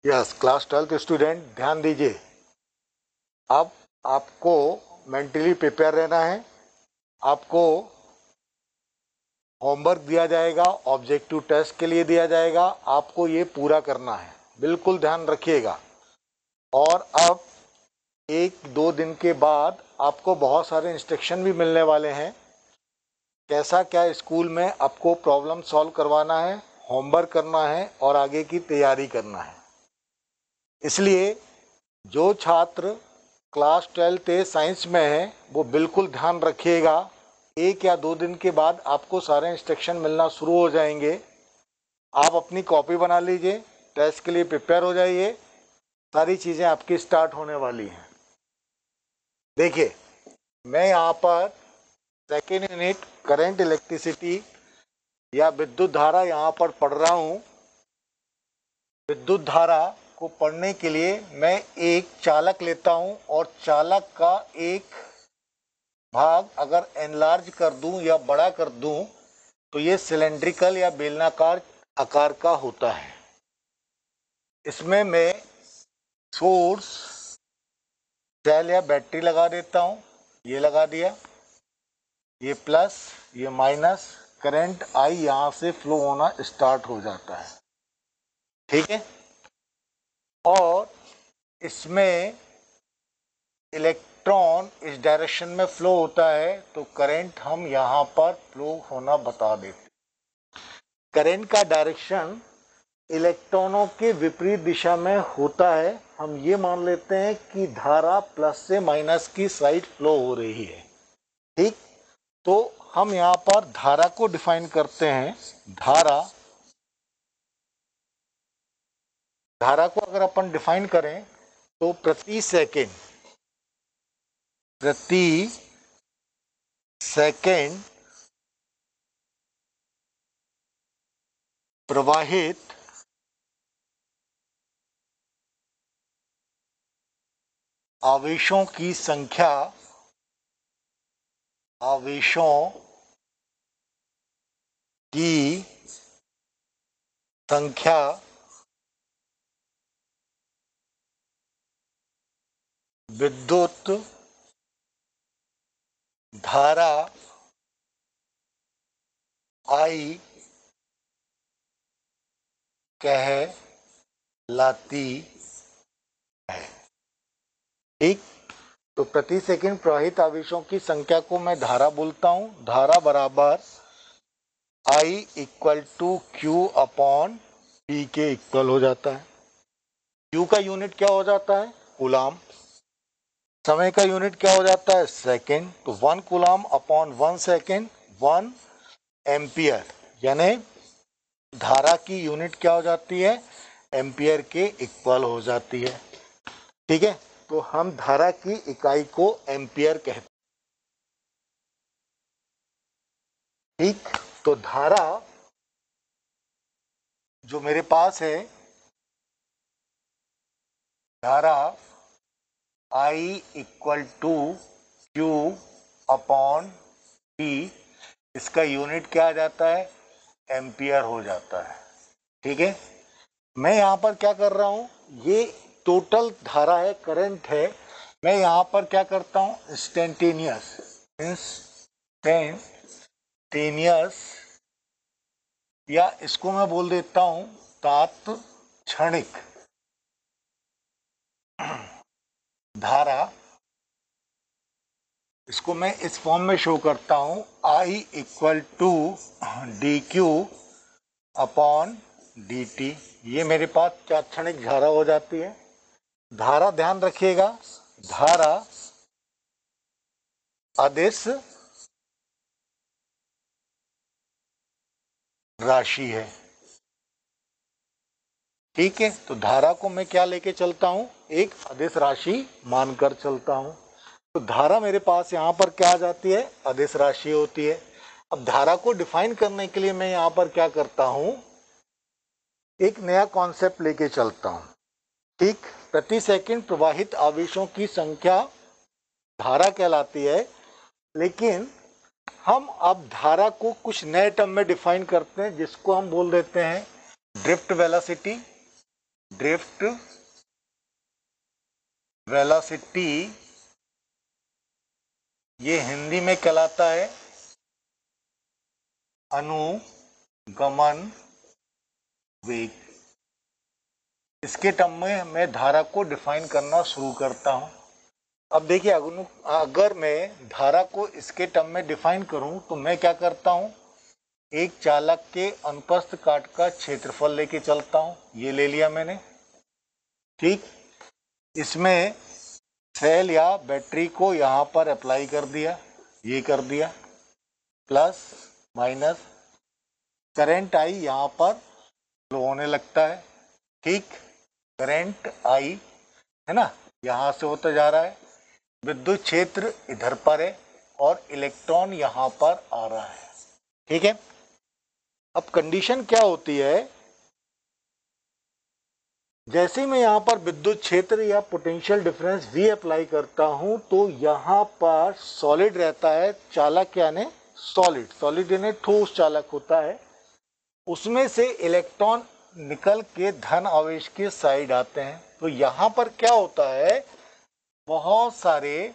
Yes class 12th student ध्यान दीजिए। अब आपको मेंटली प्रिपेयर रहना है। आपको होमवर्क दिया जाएगा, ऑब्जेक्टिव टेस्ट के लिए दिया जाएगा, आपको ये पूरा करना है, बिल्कुल ध्यान रखिएगा। और अब 1-2 दिन के बाद आपको बहुत सारे इंस्ट्रक्शन भी मिलने वाले हैं, कैसा क्या स्कूल में आपको प्रॉब्लम सॉल्व करवाना है, होमवर्क करना है और आगे की तैयारी करना है। इसलिए जो छात्र क्लास 12th साइंस में है वो बिल्कुल ध्यान रखिएगा। 1 या 2 दिन के बाद आपको सारे इंस्ट्रक्शन मिलना शुरू हो जाएंगे। आप अपनी कॉपी बना लीजिए, टेस्ट के लिए प्रिपेयर हो जाइए, सारी चीज़ें आपकी स्टार्ट होने वाली हैं। देखिए, मैं यहाँ पर सेकेंड यूनिट करंट इलेक्ट्रिसिटी या विद्युत धारा यहाँ पर पढ़ रहा हूँ। विद्युत धारा को पढ़ने के लिए मैं एक चालक लेता हूँ और चालक का एक भाग अगर एनलार्ज कर दूं या बड़ा कर दूं तो ये सिलेंड्रिकल या बेलनाकार आकार का होता है। इसमें मैं सोर्स, सेल या बैटरी लगा देता हूँ। ये लगा दिया, ये प्लस ये माइनस, करंट आई यहाँ से फ्लो होना स्टार्ट हो जाता है, ठीक है। और इसमें इलेक्ट्रॉन इस डायरेक्शन में फ्लो होता है तो करंट हम यहाँ पर फ्लो होना बता देते। करंट का डायरेक्शन इलेक्ट्रॉनों के विपरीत दिशा में होता है। हम ये मान लेते हैं कि धारा प्लस से माइनस की साइड फ्लो हो रही है, ठीक। तो हम यहाँ पर धारा को डिफाइन करते हैं। धारा को अगर अपन डिफाइन करें तो प्रति सेकेंड प्रवाहित आवेशों की संख्या विद्युत धारा आई कहलाती है, ठीक। तो प्रति सेकंड प्रवाहित आवेशों की संख्या को मैं धारा बोलता हूं। धारा बराबर I equal to Q upon P के इक्वल हो जाता है। Q का यूनिट क्या हो जाता है? कूलाम। समय का यूनिट क्या हो जाता है? सेकंड। तो 1 कूलाम अपॉन 1 सेकंड 1 एम्पियर, यानी धारा की यूनिट क्या हो जाती है? एम्पियर के इक्वल हो जाती है, ठीक है। तो हम धारा की इकाई को एम्पियर कहते हैं, ठीक। तो धारा जो मेरे पास है, धारा I equal to Q upon P, इसका यूनिट क्या आ जाता है? एम्पियर हो जाता है, ठीक है। मैं यहाँ पर क्या कर रहा हूँ, ये टोटल धारा है, करंट है। मैं यहाँ पर क्या करता हूँ? इंस्टेंटेनियस या इसको मैं बोल देता हूँ तात्क्षणिक धारा, इसको मैं इस फॉर्म में शो करता हूं। I equal to D Q upon D T. ये मेरे पास तात्क्षणिक धारा हो जाती है। धारा ध्यान रखिएगा, धारा अदिश राशि है, ठीक है। तो धारा को मैं क्या लेके चलता हूं? एक अदिश राशि मानकर चलता हूं। तो धारा मेरे पास यहाँ पर क्या आ जाती है? अदिश राशि होती है। अब धारा को डिफाइन करने के लिए मैं यहाँ पर क्या करता हूँ? एक नया कॉन्सेप्ट लेके चलता हूँ, ठीक। प्रति सेकंड प्रवाहित आवेशों की संख्या धारा कहलाती है, लेकिन हम अब धारा को कुछ नए टर्म में डिफाइन करते हैं, जिसको हम बोल देते हैं ड्रिफ्ट वेलोसिटी ड्रिफ्ट वेलोसिटी ये हिंदी में कहलाता है अनुगमन वेग। इसके टर्म में मैं धारा को डिफाइन करना शुरू करता हूं। अब देखिए, अगर मैं धारा को इसके टर्म में डिफाइन करूं तो मैं क्या करता हूं, एक चालक के अनुप्रस्थ काट का क्षेत्रफल लेके चलता हूं। ये ले लिया मैंने, ठीक। इसमें सेल या बैटरी को यहां पर अप्लाई कर दिया, ये कर दिया, प्लस माइनस करंट आई यहां पर फ्लो होने लगता है, ठीक। करंट आई है ना, यहां से होता जा रहा है। विद्युत क्षेत्र इधर पर है और इलेक्ट्रॉन यहां पर आ रहा है, ठीक है। अब कंडीशन क्या होती है, जैसे मैं यहां पर विद्युत क्षेत्र या पोटेंशियल डिफरेंस V अप्लाई करता हूं तो यहां पर सॉलिड रहता है, चालक यानी सॉलिड यानी ठोस चालक होता है। उसमें से इलेक्ट्रॉन निकल के धन आवेश के साइड आते हैं। तो यहां पर क्या होता है, बहुत सारे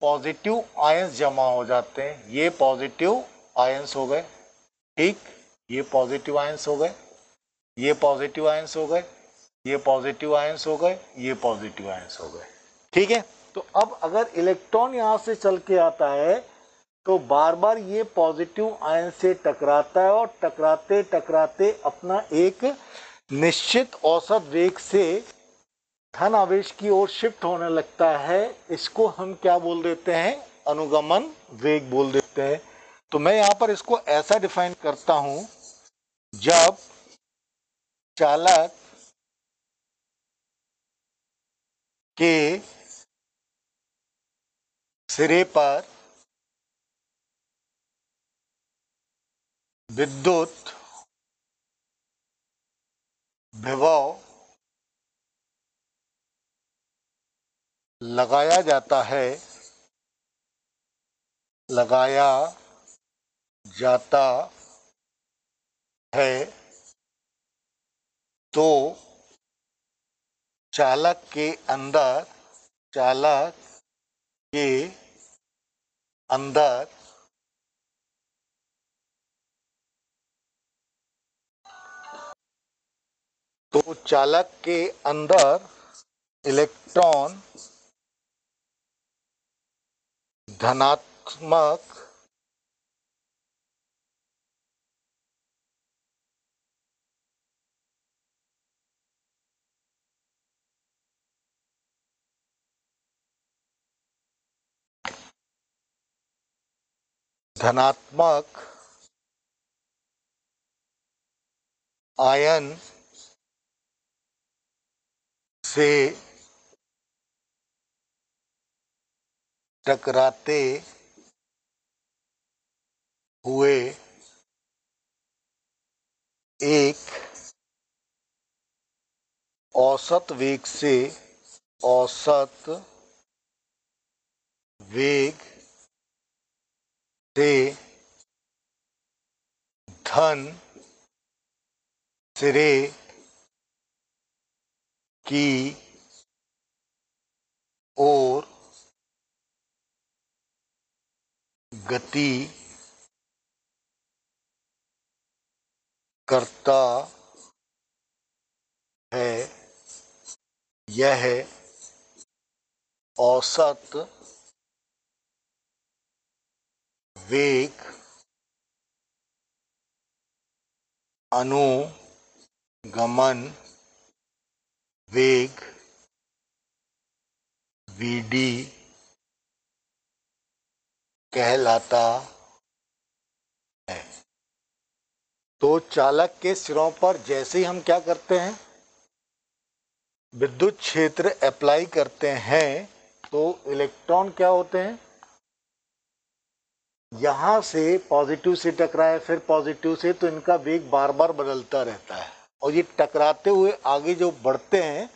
पॉजिटिव आयंस जमा हो जाते हैं। ये पॉजिटिव आयंस हो गए, ठीक। ये पॉजिटिव आयंस हो गए, ये पॉजिटिव आयंस हो गए, ये पॉजिटिव आयंस हो गए, ये पॉजिटिव आयंस हो गए, ठीक है। तो अब अगर इलेक्ट्रॉन यहां से चल के आता है तो बार बार ये पॉजिटिव आयन से टकराता है और टकराते टकराते अपना एक निश्चित औसत वेग से धन आवेश की ओर शिफ्ट होने लगता है। इसको हम क्या बोल देते हैं, अनुगमन वेग बोल देते हैं। तो मैं यहां पर इसको ऐसा डिफाइन करता हूं, जब चालक के सिरे पर विद्युत विभव लगाया जाता है, लगाया जाता है, तो चालक के अंदर तो चालक के अंदर इलेक्ट्रॉन धनात्मक आयन से टकराते हुए एक औसत वेग से धन सिरे की ओर गति करता है। यह औसत वेग अनुगमन वेग Vd कहलाता है। तो चालक के सिरों पर जैसे ही हम क्या करते हैं, विद्युत क्षेत्र अप्लाई करते हैं, तो इलेक्ट्रॉन क्या होते हैं, यहां से पॉजिटिव से टकराए फिर पॉजिटिव से, तो इनका वेग बार बार बदलता रहता है और ये टकराते हुए आगे जो बढ़ते हैं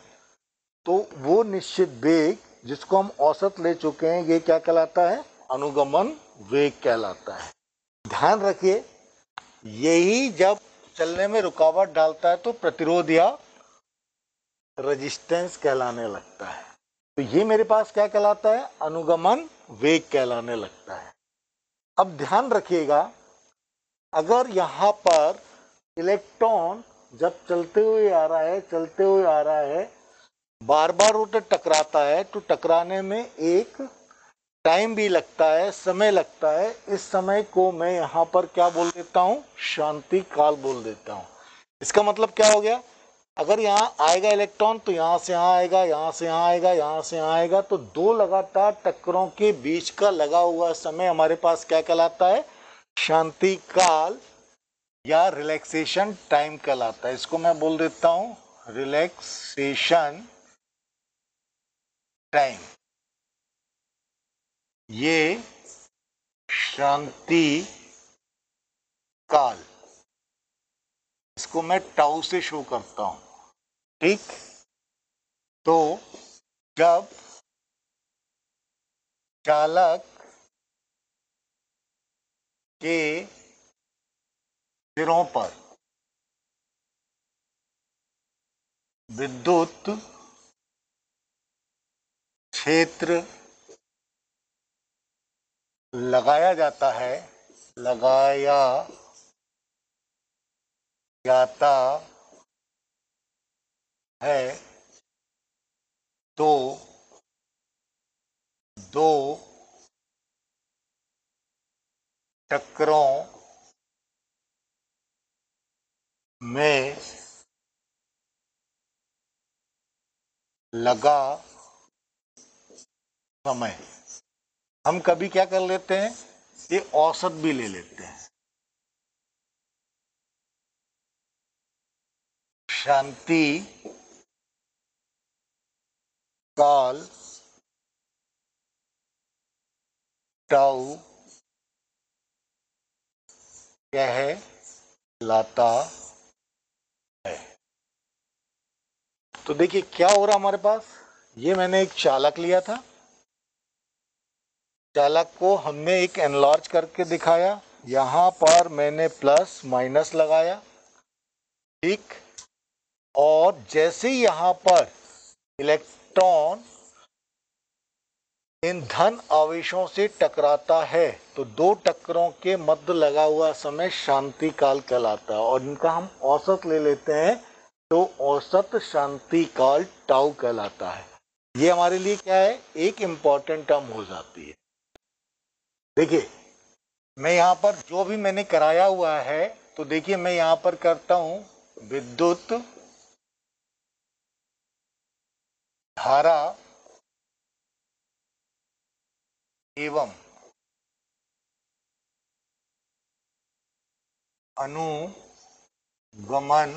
तो वो निश्चित वेग जिसको हम औसत ले चुके हैं, ये क्या कहलाता है, अनुगमन वेग कहलाता है। ध्यान रखिए, यही जब चलने में रुकावट डालता है तो प्रतिरोध या रेजिस्टेंस कहलाने लगता है। तो ये मेरे पास क्या कहलाता है, अनुगमन वेग कहलाने लगता है। अब ध्यान रखिएगा, अगर यहाँ पर इलेक्ट्रॉन जब चलते हुए आ रहा है, बार बार उसे टकराता है, तो टकराने में एक टाइम भी लगता है, समय लगता है। इस समय को मैं यहाँ पर क्या बोल देता हूँ, शांति काल बोल देता हूँ। इसका मतलब क्या हो गया, अगर यहाँ आएगा इलेक्ट्रॉन तो यहाँ से यहाँ आएगा, यहाँ से यहाँ आएगा, यहाँ से यहाँ आएगा, तो दो लगातार टक्करों के बीच का लगा हुआ समय हमारे पास क्या कहलाता है, शांति काल या रिलैक्सेशन टाइम कहलाता है। इसको मैं बोल देता हूँ रिलैक्सेशन टाइम। ये शांति काल, इसको मैं टाउ से शो करता हूं। ठीक, तो जब चालक के सिरों पर विद्युत क्षेत्र लगाया जाता है, लगाया जाता है, तो दो टक्करों में लगा समय, हम कभी क्या कर लेते हैं, ये औसत भी ले लेते हैं। शांति काल टाउ कहलाता है। तो देखिए क्या हो रहा हमारे पास, ये मैंने एक चालक लिया था, चालक को हमने एक एनलार्ज करके दिखाया, यहां पर मैंने प्लस माइनस लगाया। ठीक, और जैसे ही यहां पर इलेक्ट्रॉन इन धन आवेशों से टकराता है, तो दो टक्करों के मध्य लगा हुआ समय शांति काल कहलाता है, और इनका हम औसत ले लेते हैं, तो औसत शांति काल टाउ कहलाता है। ये हमारे लिए क्या है, एक इंपॉर्टेंट टर्म हो जाती है। देखिए मैं यहाँ पर जो भी मैंने कराया हुआ है, तो देखिए मैं यहाँ पर करता हूं विद्युत धारा एवं अनुगमन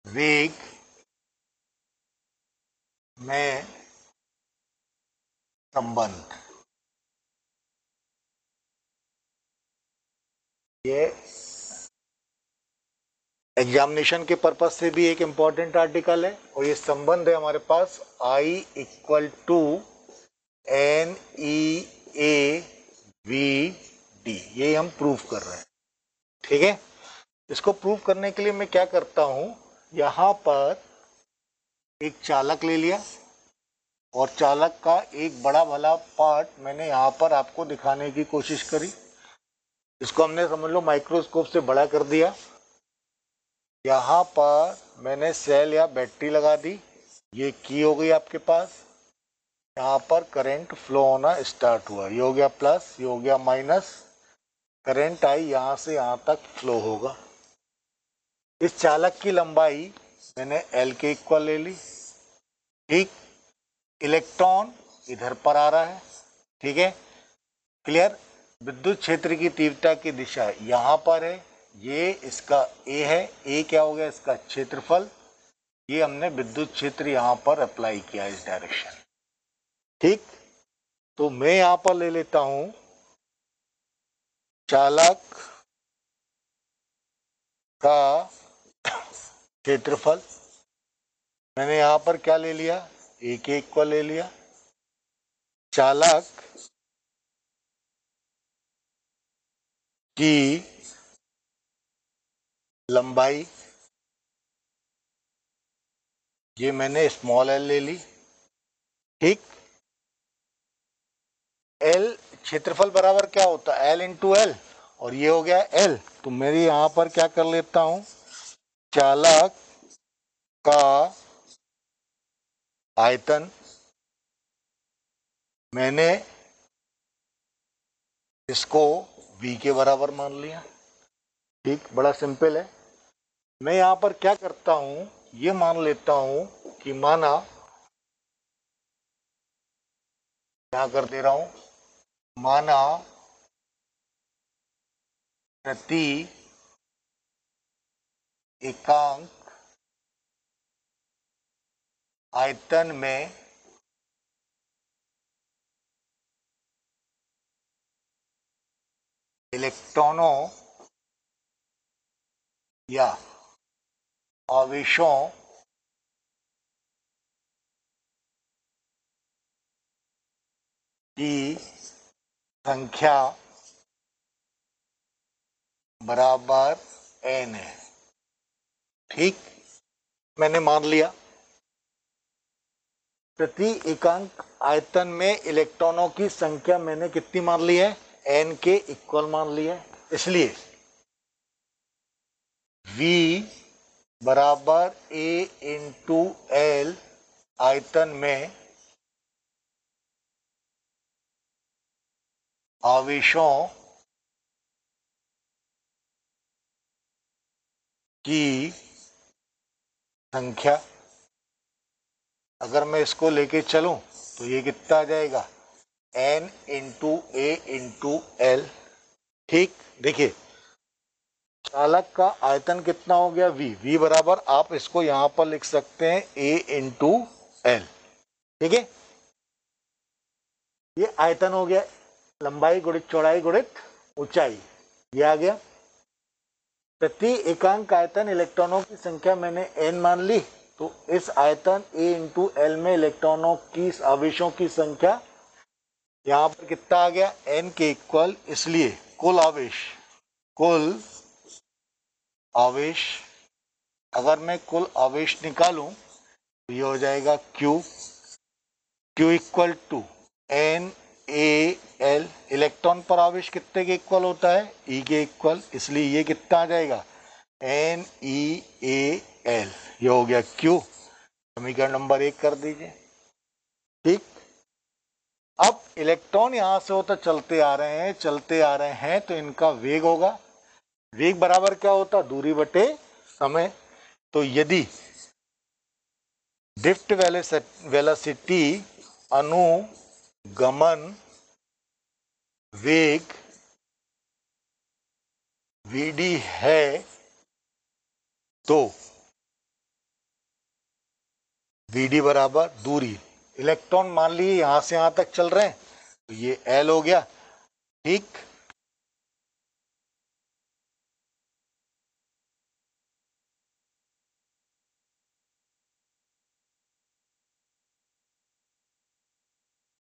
वेग में संबंध। ये एग्जामिनेशन के पर्पज से भी एक इंपॉर्टेंट आर्टिकल है, और ये संबंध है हमारे पास I equal to N E A V D, ये हम प्रूव कर रहे हैं। ठीक है, इसको प्रूव करने के लिए मैं क्या करता हूं, यहां पर एक चालक ले लिया, और चालक का एक बड़ा भला पार्ट मैंने यहाँ पर आपको दिखाने की कोशिश करी। इसको हमने समझ लो माइक्रोस्कोप से बड़ा कर दिया। यहाँ पर मैंने सेल या बैटरी लगा दी, ये की हो गई आपके पास। यहाँ पर करंट फ्लो होना स्टार्ट हुआ, ये हो गया प्लस, ये हो गया माइनस, करंट आई यहाँ से यहाँ तक फ्लो होगा। इस चालक की लंबाई मैंने L के इक्वल ले ली। ठीक, इलेक्ट्रॉन इधर पर आ रहा है। ठीक है, क्लियर। विद्युत क्षेत्र की तीव्रता की दिशा यहाँ पर है, ये इसका A है, A क्या हो गया, इसका क्षेत्रफल। ये हमने विद्युत क्षेत्र यहाँ पर अप्लाई किया इस डायरेक्शन। ठीक, तो मैं यहाँ पर ले लेता हूं चालक का क्षेत्रफल, मैंने यहाँ पर क्या ले लिया, A के इक्वल ले लिया। चालक की लंबाई ये मैंने स्मॉल एल ले ली, ठीक। एल क्षेत्रफल बराबर क्या होता है, एल इंटू एल, और ये हो गया एल। तो मेरी यहां पर क्या कर लेता हूं, चालक का आयतन मैंने इसको v के बराबर मान लिया, ठीक। बड़ा सिंपल है। मैं यहां पर क्या करता हूं, ये मान लेता हूं कि माना, क्या कर दे रहा हूं, माना प्रति एकांक आयतन में इलेक्ट्रॉनों या आवेशों की संख्या बराबर n है, ठीक। मैंने मान लिया प्रति एकांक आयतन में इलेक्ट्रॉनों की संख्या मैंने कितनी मान ली है, n के इक्वल मान ली है। इसलिए v बराबर a इंटू एल आयतन में आवेशों की संख्या, अगर मैं इसको लेके चलूं तो ये कितना आ जाएगा, n इंटू ए इंटू एल, ठीक। देखिए चालक का आयतन कितना हो गया, v बराबर आप इसको यहां पर लिख सकते हैं a इंटू एल, ठीक है। ये आयतन हो गया, लंबाई गुणित चौड़ाई गुणित ऊंचाई, ये आ गया। प्रति एकांक आयतन इलेक्ट्रॉनों की संख्या मैंने n मान ली, तो इस आयतन a इंटू एल में इलेक्ट्रॉनों की, आवेशों की संख्या यहां पर कितना आ गया, n के इक्वल। इसलिए कुल आवेश अगर मैं कुल आवेश निकालूं तो ये हो जाएगा Q equal to N A L. Electron पर आवेश कितने के इक्वल होता है, E के इक्वल, इसलिए ये कितना आ जाएगा, NeAl। ये हो गया Q, समीकरण नंबर 1 कर दीजिए, ठीक। अब इलेक्ट्रॉन यहां से होता चलते आ रहे हैं तो इनका वेग होगा, वेग बराबर क्या होता, दूरी बटे समय। तो यदि ड्रिफ्ट वेलोसिटी अनुगमन वेग vd है तो vd बराबर दूरी, इलेक्ट्रॉन मान लीजिए यहां से यहां तक चल रहे हैं तो ये L हो गया, ठीक।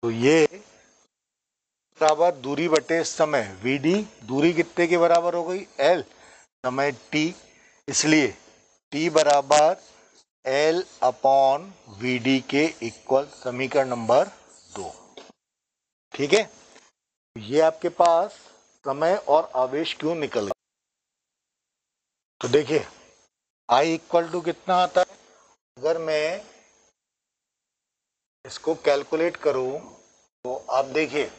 तो ये बराबर दूरी बटे समय, vd दूरी कितने के बराबर हो गई, L, समय t, इसलिए t बराबर L अपॉन vd के इक्वल, समीकरण नंबर 2, ठीक है। ये आपके पास समय और आवेश क्यों निकल गया। तो देखिए I इक्वल टू कितना आता है, अगर मैं इसको कैलकुलेट करूं तो आप देखिए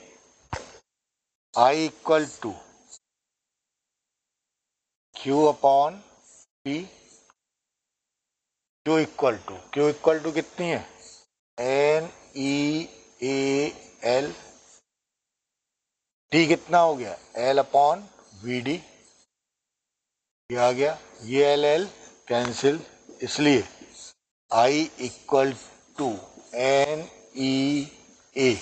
I equal to Q upon P, Q equal to कितनी है, NeAl, T कितना हो गया, L अपॉन Vd, ये आ गया, ये L कैंसिल, इसलिए I इक्वल टू NeA,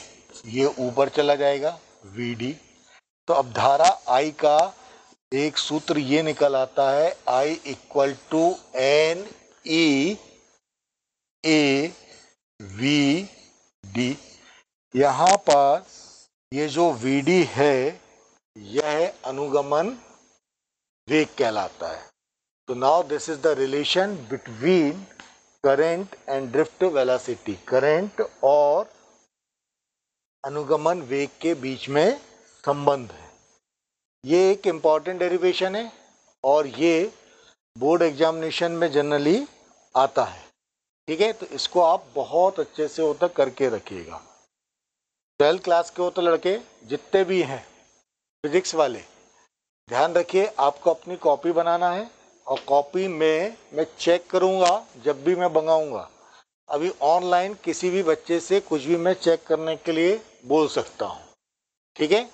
ये ऊपर चला जाएगा Vd। तो अब धारा I का एक सूत्र ये निकल आता है, I equal to NeA Vd। यहाँ पर ये जो Vd है यह अनुगमन वेग कहलाता है। तो now this is the relation between current and drift velocity, current और अनुगमन वेग के बीच में संबंध है। ये एक इम्पॉर्टेंट डेरिवेशन है और ये बोर्ड एग्जामिनेशन में जनरली आता है। ठीक है, तो इसको आप बहुत अच्छे से होता करके रखिएगा। 12th क्लास के हो तो लड़के जितने भी हैं फिजिक्स वाले, ध्यान रखिए आपको अपनी कॉपी बनाना है और कॉपी में मैं चेक करूंगा जब भी मैं मंगाऊंगा। अभी ऑनलाइन किसी भी बच्चे से कुछ भी मैं चेक करने के लिए बोल सकता हूं। ठीक है,